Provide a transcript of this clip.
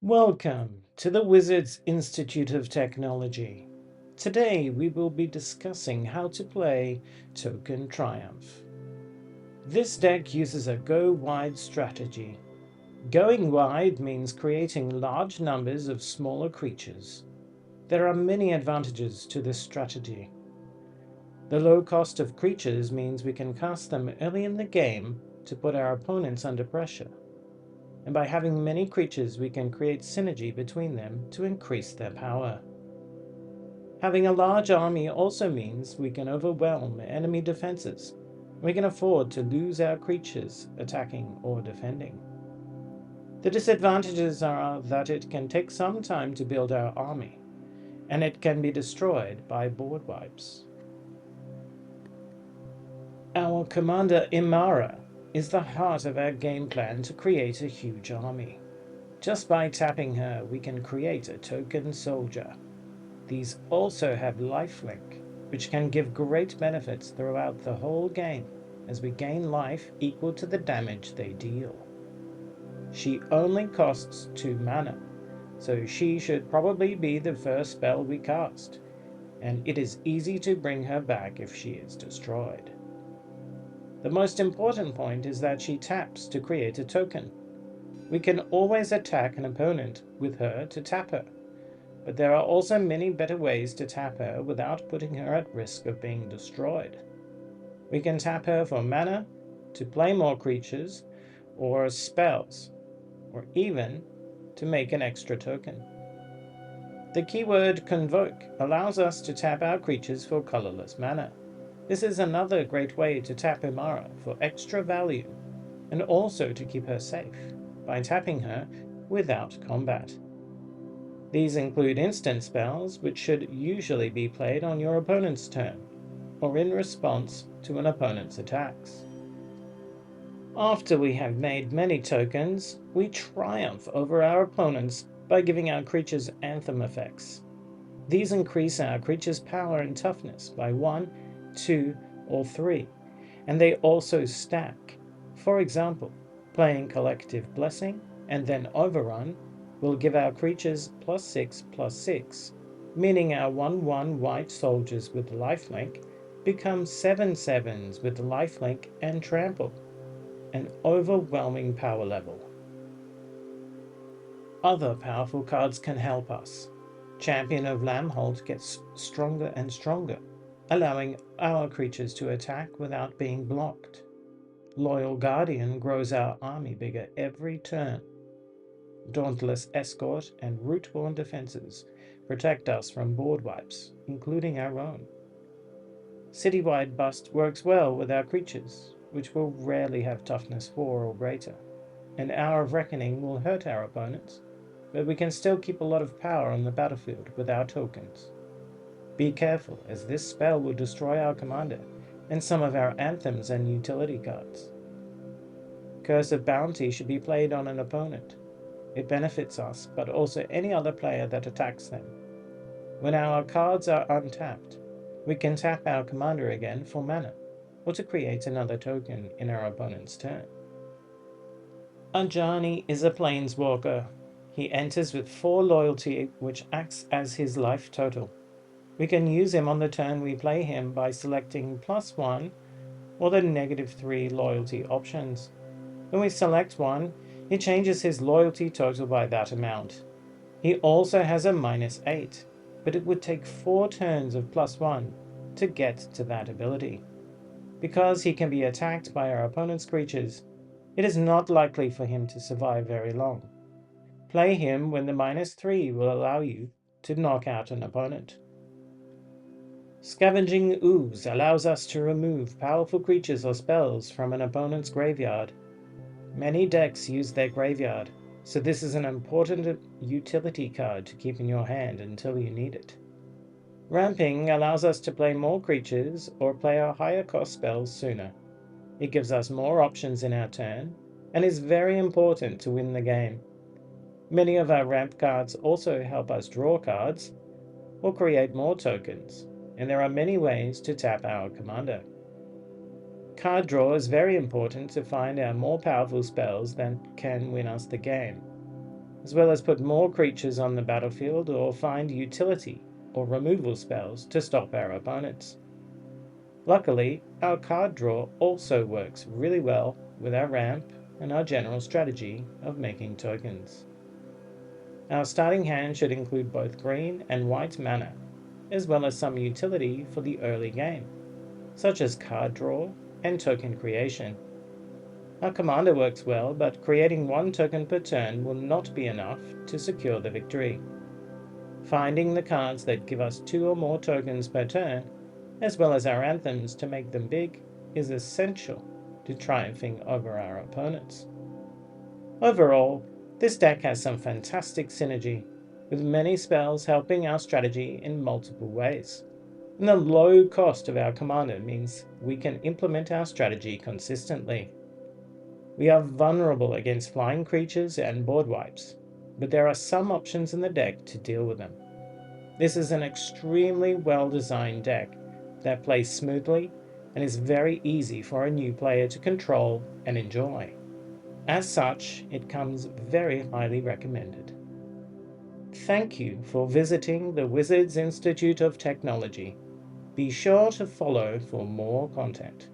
Welcome to the Wizards Institute of Technology. Today we will be discussing how to play Token Triumph. This deck uses a go wide strategy. Going wide means creating large numbers of smaller creatures. There are many advantages to this strategy. The low cost of creatures means we can cast them early in the game to put our opponents under pressure. And by having many creatures we can create synergy between them to increase their power. Having a large army also means we can overwhelm enemy defenses. We can afford to lose our creatures attacking or defending. The disadvantages are that it can take some time to build our army, and it can be destroyed by board wipes. Our commander Emmara is the heart of our game plan to create a huge army. Just by tapping her, we can create a token soldier. These also have lifelink, which can give great benefits throughout the whole game, as we gain life equal to the damage they deal. She only costs 2 mana, so she should probably be the first spell we cast, and it is easy to bring her back if she is destroyed. The most important point is that she taps to create a token. We can always attack an opponent with her to tap her, but there are also many better ways to tap her without putting her at risk of being destroyed. We can tap her for mana, to play more creatures, or spells, or even to make an extra token. The keyword Convoke allows us to tap our creatures for colorless mana. This is another great way to tap Emmara for extra value, and also to keep her safe by tapping her without combat. These include instant spells, which should usually be played on your opponent's turn, or in response to an opponent's attacks. After we have made many tokens, we triumph over our opponents by giving our creatures Anthem effects. These increase our creatures' power and toughness by 1, 2, or 3, and they also stack. For example, playing Collective Blessing and then Overrun will give our creatures +6/+6, meaning our 1/1 white soldiers with lifelink become 7/7s with lifelink and trample, an overwhelming power level. Other powerful cards can help us. Champion of Lamholt gets stronger and stronger, allowing our creatures to attack without being blocked. Loyal Guardian grows our army bigger every turn. Dauntless Escort and Rootborn defenses protect us from board wipes, including our own. Citywide Bust works well with our creatures, which will rarely have toughness 4 or greater. An Hour of Reckoning will hurt our opponents, but we can still keep a lot of power on the battlefield with our tokens. Be careful, as this spell will destroy our commander and some of our Anthems and utility cards. Curse of Bounty should be played on an opponent. It benefits us, but also any other player that attacks them. When our cards are untapped, we can tap our commander again for mana, or to create another token in our opponent's turn. Ajani is a planeswalker. He enters with 4 loyalty, which acts as his life total. We can use him on the turn we play him by selecting +1 or the -3 loyalty options. When we select one, he changes his loyalty total by that amount. He also has a -8, but it would take 4 turns of +1 to get to that ability. Because he can be attacked by our opponent's creatures, it is not likely for him to survive very long. Play him when the -3 will allow you to knock out an opponent. Scavenging Ooze allows us to remove powerful creatures or spells from an opponent's graveyard. Many decks use their graveyard, so this is an important utility card to keep in your hand until you need it. Ramping allows us to play more creatures or play our higher cost spells sooner. It gives us more options in our turn, and is very important to win the game. Many of our ramp cards also help us draw cards or create more tokens, and there are many ways to tap our commander. Card draw is very important to find our more powerful spells that can win us the game. as well as put more creatures on the battlefield or find utility or removal spells to stop our opponents. Luckily, our card draw also works really well with our ramp and our general strategy of making tokens. Our starting hand should include both green and white mana, as well as some utility for the early game, such as card draw and token creation. Our commander works well, but creating one token per turn will not be enough to secure the victory. Finding the cards that give us 2 or more tokens per turn, as well as our anthems to make them big, is essential to triumphing over our opponents. Overall, this deck has some fantastic synergy, with many spells helping our strategy in multiple ways. And the low cost of our commander means we can implement our strategy consistently. We are vulnerable against flying creatures and board wipes, but there are some options in the deck to deal with them. This is an extremely well-designed deck that plays smoothly and is very easy for a new player to control and enjoy. As such, it comes very highly recommended. Thank you for visiting the Wizards Institute of Technology. Be sure to follow for more content.